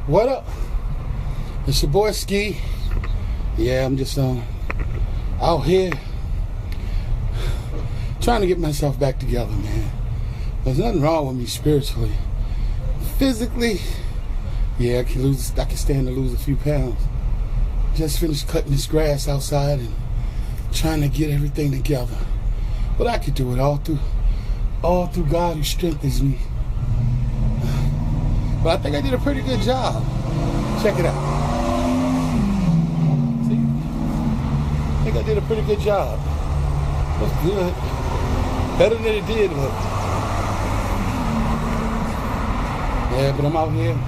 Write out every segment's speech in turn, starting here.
What up? It's your boy Ski. Yeah, I'm just out here trying to get myself back together, man. There's nothing wrong with me spiritually. Physically, yeah, I can stand to lose a few pounds. Just finished cutting this grass outside and trying to get everything together. But I could do it all through God who strengthens me. But I think I did a pretty good job. Check it out. See? I think I did a pretty good job. That's good. Better than it did look. Yeah, but I'm out here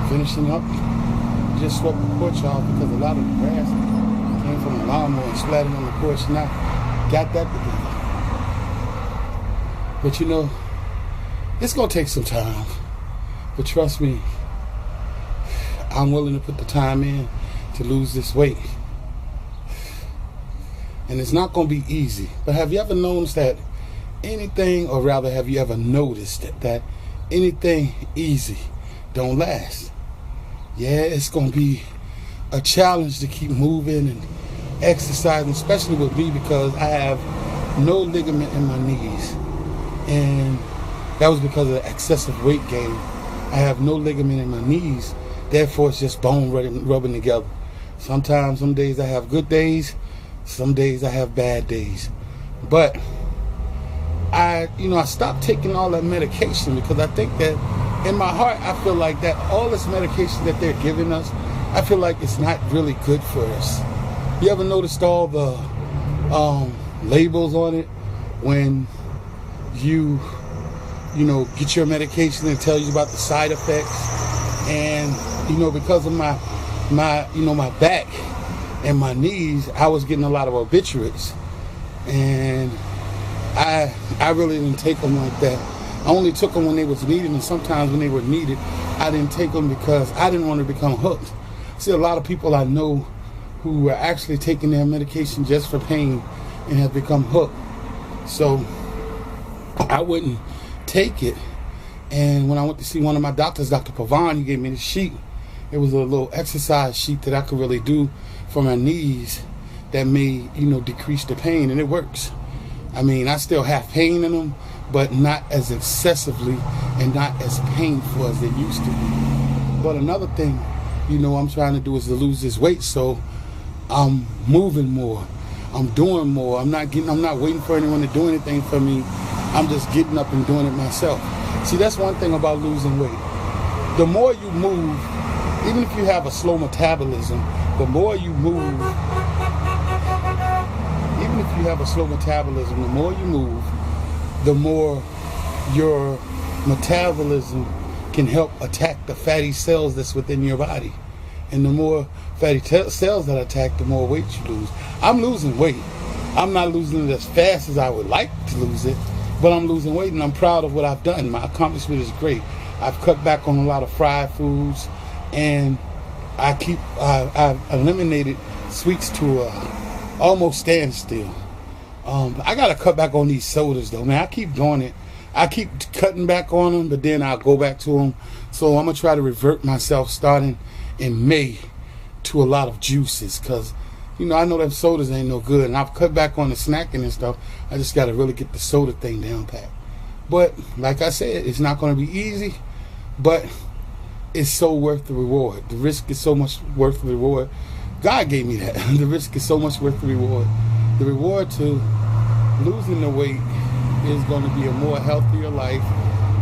finishing up. Just swept the porch off because a lot of the grass came from the lawnmower and splattered on the porch. Now, got that together. But you know, it's going to take some time. But trust me, I'm willing to put the time in to lose this weight. And it's not going to be easy. But have you ever noticed that anything, or rather have you ever noticed that anything easy don't last? Yeah, it's going to be a challenge to keep moving and exercising, especially with me because I have no ligament in my knees. And that was because of the excessive weight gain. I have no ligament in my knees, therefore it's just bone rubbing together. Some days I have good days, some days I have bad days. But I stopped taking all that medication because I think that in my heart I feel like that all this medication that they're giving us, I feel like it's not really good for us. You ever noticed all the labels on it when you get your medication and tell you about the side effects? And because of my back and my knees, I was getting a lot of obituaries, and I really didn't take them like that. I only took them when they was needed, and sometimes when they were needed, I didn't take them because I didn't want to become hooked. See, a lot of people I know who are actually taking their medication just for pain and have become hooked. So I wouldn't take it. And when I went to see one of my doctors, Dr. Pavan, he gave me this sheet. It was a little exercise sheet that I could really do for my knees that may, decrease the pain, and it works. I mean, I still have pain in them, but not as excessively and not as painful as it used to be. But another thing, I'm trying to do is to lose this weight, so I'm moving more. I'm doing more. I'm not waiting for anyone to do anything for me. I'm just getting up and doing it myself. See, that's one thing about losing weight. The more you move, even if you have a slow metabolism, the more you move, even if you have a slow metabolism, the more you move, the more your metabolism can help attack the fatty cells that's within your body. And the more fatty cells that attack, the more weight you lose. I'm losing weight. I'm not losing it as fast as I would like to lose it, but I'm losing weight, and I'm proud of what I've done. My accomplishment is great. I've cut back on a lot of fried foods, and I've eliminated sweets to almost standstill. I gotta cut back on these sodas though, man. I keep doing it. I keep cutting back on them, but then I'll go back to them. So I'm gonna try to revert myself starting in May to a lot of juices, because I know that sodas ain't no good, and I've cut back on the snacking and stuff. I just got to really get the soda thing down pat. But like I said, it's not going to be easy, but it's so worth the reward. The risk is so much worth the reward. God gave me that. The risk is so much worth the reward. The reward to losing the weight is going to be a more healthier life.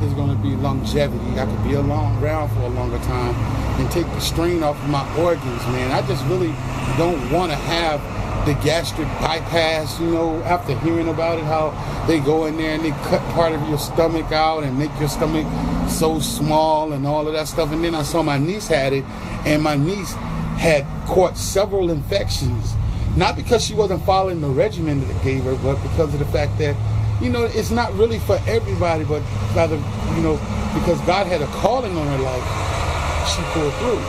It's going to be longevity. I could be around for a longer time and take the strain off of my organs, man. I just really don't want to have the gastric bypass, after hearing about it, how they go in there and they cut part of your stomach out and make your stomach so small and all of that stuff. And then I saw my niece had it, and my niece had caught several infections, not because she wasn't following the regimen that they gave her, but because of the fact that it's not really for everybody, but rather, because God had a calling on her life, she pulled through.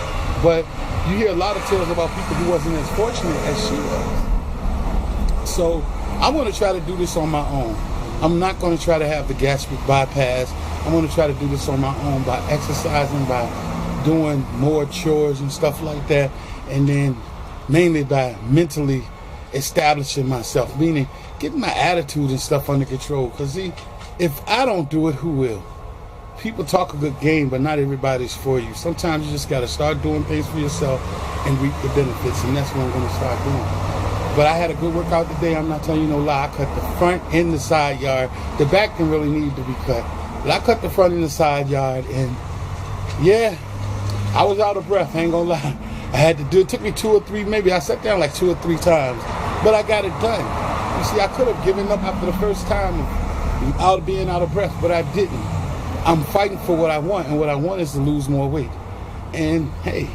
But you hear a lot of tales about people who wasn't as fortunate as she was. So I'm going to try to do this on my own. I'm not going to try to have the gastric bypass. I'm going to try to do this on my own by exercising, by doing more chores and stuff like that, and then mainly by mentally establishing myself, meaning getting my attitude and stuff under control. Because see, if I don't do it, who will? People talk a good game, but not everybody's for you. Sometimes you just got to start doing things for yourself and reap the benefits, and that's what I'm going to start doing. But I had a good workout today. I'm not telling you no lie. I cut the front and the side yard. The back didn't really need to be cut, but I cut the front and the side yard, and yeah, I was out of breath. I ain't gonna lie. I had to do it. It took me 2 or 3, maybe I sat down like 2 or 3 times, but I got it done. You see, I could have given up after the first time out being out of breath, but I didn't. I'm fighting for what I want, and what I want is to lose more weight. And hey,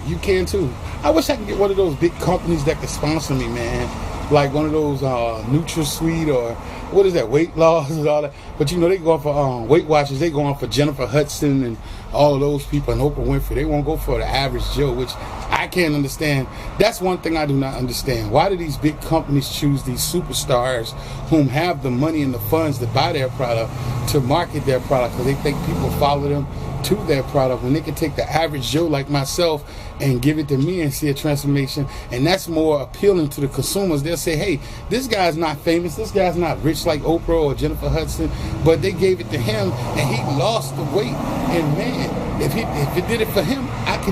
you can too. I wish I could get one of those big companies that could sponsor me, man. Like one of those NutraSweet or what is that, weight loss and all that. But you know, they go for Weight Watchers. They go on for Jennifer Hudson and all of those people and Oprah Winfrey. They won't go for the average Joe, which I can't understand. That's one thing I do not understand. Why do these big companies choose these superstars whom have the money and the funds to buy their product, to market their product? Because they think people follow them to their product, when they can take the average Joe like myself and give it to me and see a transformation. And that's more appealing to the consumers. They'll say, hey, this guy's not famous, this guy's not rich like Oprah or Jennifer Hudson, but they gave it to him and he lost the weight. And man, if it did it for him,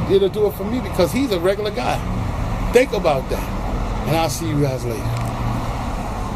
it'll do it for me, because he's a regular guy. Think about that. And I'll see you guys later.